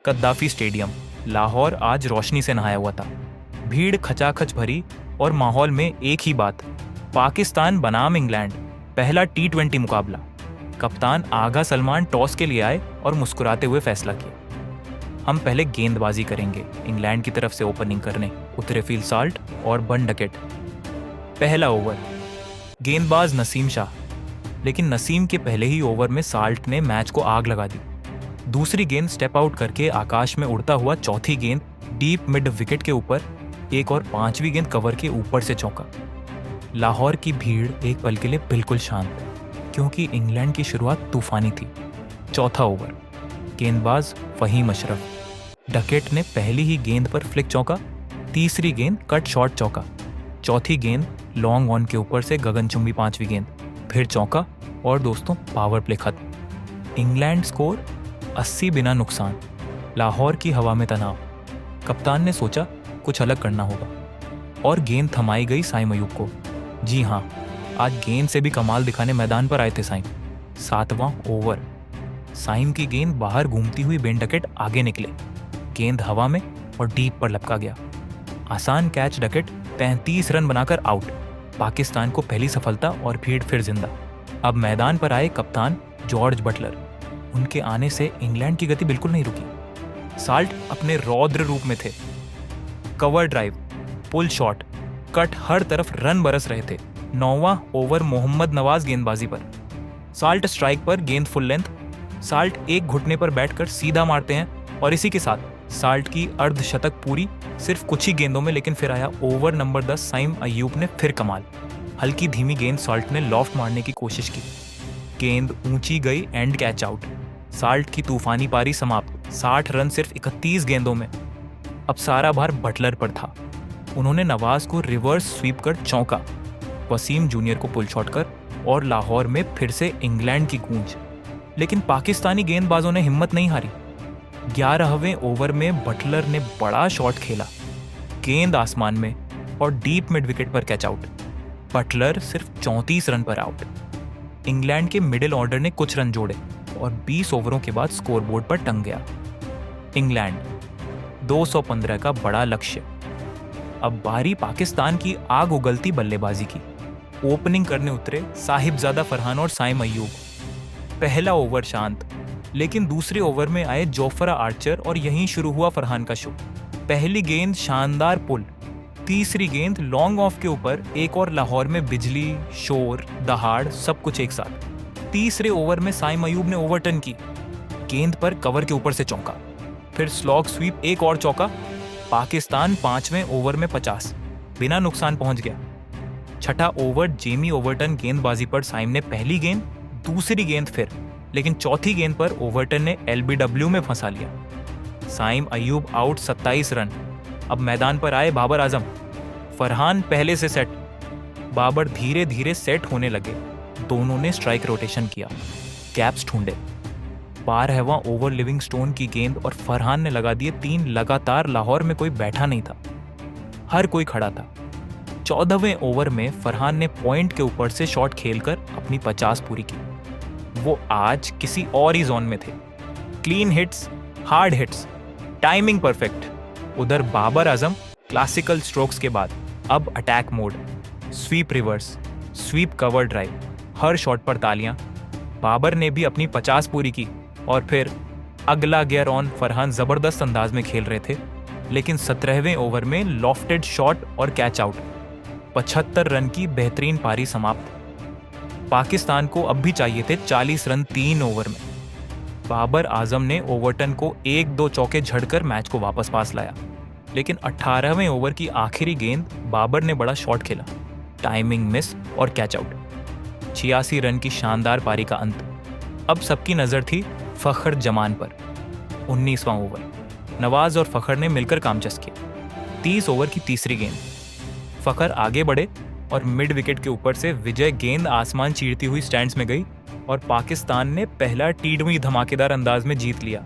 कद्दाफी stadium Lahore आज रोशनी से नहाया हुआ था। भीड़ खचाखच भरी और माहौल में एक ही बात, पाकिस्तान बनाम इंग्लैंड, पहला T20 मुकाबला। कप्तान आगा सलमान टॉस के लिए आए और मुस्कुराते हुए फैसला किया, हम पहले गेंदबाजी करेंगे। इंग्लैंड की तरफ से ओपनिंग करने उतरे फिल साल्ट और बन डकेट। पहला ओवर, गेंदबाज नसीम शाह, लेकिन नसीम के पहले ही ओवर में साल्ट ने मैच को आग लगा दी। दूसरी गेंद स्टेप आउट करके आकाश में उड़ता हुआ चौथी गेंद डीप मिड विकेट के ऊपर, एक और पांचवी गेंद कवर के ऊपर से चौका। लाहौर की भीड़ एक पल के लिए बिल्कुल शांत, क्योंकि इंग्लैंड की शुरुआत तूफानी थी। चौथा ओवर, गेंदबाज फहीम अशरफ, डकेट ने पहली ही गेंद पर फ्लिक चौका, तीसरी गेंद कट शॉट चौका, चौथी गेंद लॉन्ग ऑन के ऊपर से गगनचुंबी पांचवी गेंद, फिर चौका और दोस्तों पावर प्ले खत्म। इंग्लैंड स्कोर 80 बिना नुकसान। लाहौर की हवा में तनाव। कप्तान ने सोचा कुछ अलग करना होगा और गेंद थमाई गई साइम अयूब को। जी हाँ, आज गेंद से भी कमाल दिखाने मैदान पर आए थे साइम। 7वां ओवर, साइम की गेंद बाहर घूमती हुई बेन डकेट आगे निकले, गेंद हवा में और डीप पर लपका गया। आसान कैच, डकेट 35 रन बनाकर आउट। पाकिस्तान को पहली सफलता और भीड़ फिर जिंदा। अब मैदान पर आए कप्तान जॉर्ज बटलर। उनके आने से इंग्लैंड की गति बिल्कुल नहीं रुकी। साल्ट अपने रौद्र रूप में थे। Cover drive, pull shot, cut, हर तरफ रन बरस रहे थे। 9वां ओवर मोहम्मद नवाज गेंदबाजी पर। साल्ट स्ट्राइक पर, गेंद फुल लेंथ। साल्ट एक घुटने पर बैठकर सीधा मारते हैं और इसी के साथ साल्ट की अर्धशतक पूरी, सिर्फ कुछ ही गेंदों में। लेकिन फिर आया ओवर नंबर 10, साइम अयूब ने फिर कमाल। हल्की धीमी गेंद साल्ट ने लॉफ्ट मारने की कोशिश की, गेंद ऊंची गई, एंड कैच आउट। साल्ट की तूफानी पारी समाप्त। 60 रन सिर्फ 31 गेंदों में। अब सारा भार बटलर पर था। उन्होंने नवाज को रिवर्स स्वीप कर चौंका, वसीम जूनियर को पुल शॉट कर, और लाहौर में फिर से इंग्लैंड की गूंज। लेकिन पाकिस्तानी गेंदबाजों ने हिम्मत नहीं हारी। 11वें ओवर में बटलर ने बड़ा शॉट खेला, गेंद आसमान में और डीप मिड विकेट पर कैच आउट। बटलर सिर्फ 34 रन पर आउट। इंग्लैंड के मिडिल ऑर्डर ने कुछ रन जोड़े और 20 ओवरों के बाद स्कोरबोर्ड पर टंग गया। इंग्लैंड 215 का बड़ा लक्ष्य। अब बारी पाकिस्तान की आग उगलती बल्लेबाजी की। ओपनिंग करने उतरे साहिबजादा फरहान और साइम अयूब। पहला ओवर शांत, लेकिन दूसरे ओवर में आए जोफ्रा आर्चर और यहीं शुरू हुआ फरहान का शो। पहली गेंद शानदार पुल, तीसरी गेंद लॉन्ग ऑफ के ऊपर, एक और लाहौर में बिजली, शोर, दहाड़, सब कुछ एक साथ। तीसरे ओवर में साइम अयूब ने ओवरटर्न की, गेंद पर कवर के ऊपर से चौका, फिर स्लॉग स्वीप, एक और चौका। पाकिस्तान 5वें ओवर में 50 बिना नुकसान पहुंच गया। छठा ओवर जेमी ओवरटन गेंदबाजी पर साइम ने पहली गेंद, दूसरी गेंद फिर, लेकिन चौथी गेंद पर ओवरटन ने LBW में फंसा लिया। Saim Ayub out, 27 run. अब मैदान पर आए बाबर आजम। फरहान पहले से सेट, बाबर धीरे धीरे सेट होने लगे। दोनों ने स्ट्राइक रोटेशन किया, गैप्स ढूंढे। 12वां ओवर लिविंगस्टोन की गेंद और फरहान ने लगा दिए 3 लगातार। लाहौर में कोई बैठा नहीं था, हर कोई खड़ा था। 14वें ओवर में फरहान ने पॉइंट के ऊपर से शॉट खेलकर अपनी 50 पूरी की। वो आज किसी और ही जोन में थे। Clean hits, hard hits, timing perfect. उधर बाबर आजम क्लासिकल स्ट्रोक्स के बाद अब attack mode, sweep reverse, sweep cover drive, हर शॉट पर तालियां। बाबर ने भी अपनी 50 पूरी की और फिर अगला गियर ऑन। फरहान जबरदस्त अंदाज में खेल रहे थे, लेकिन 17वें ओवर में लॉफ्टेड शॉट और कैच आउट। 75 रन की बेहतरीन पारी समाप्त। पाकिस्तान को अब भी चाहिए थे 40 रन 3 ओवर में। बाबर आजम ने ओवरटन को 1-2 चौके झड़कर मैच को वापस पास लाया, लेकिन 18वें ओवर की आखिरी गेंद बाबर ने बड़ा शॉट खेला, टाइमिंग मिस और कैच आउट। 86 रन की शानदार पारी का अंत। अब सबकी नजर थी फखर जमान पर। 19वां ओवर, नवाज और फखर ने मिलकर काम किया। 30 ओवर की तीसरी गेंद, फखर आगे बढ़े और मिड विकेट के ऊपर से विजय गेंद आसमान चीरती हुई स्टैंड्स में गई और पाकिस्तान ने पहला T20 धमाकेदार अंदाज में जीत लिया।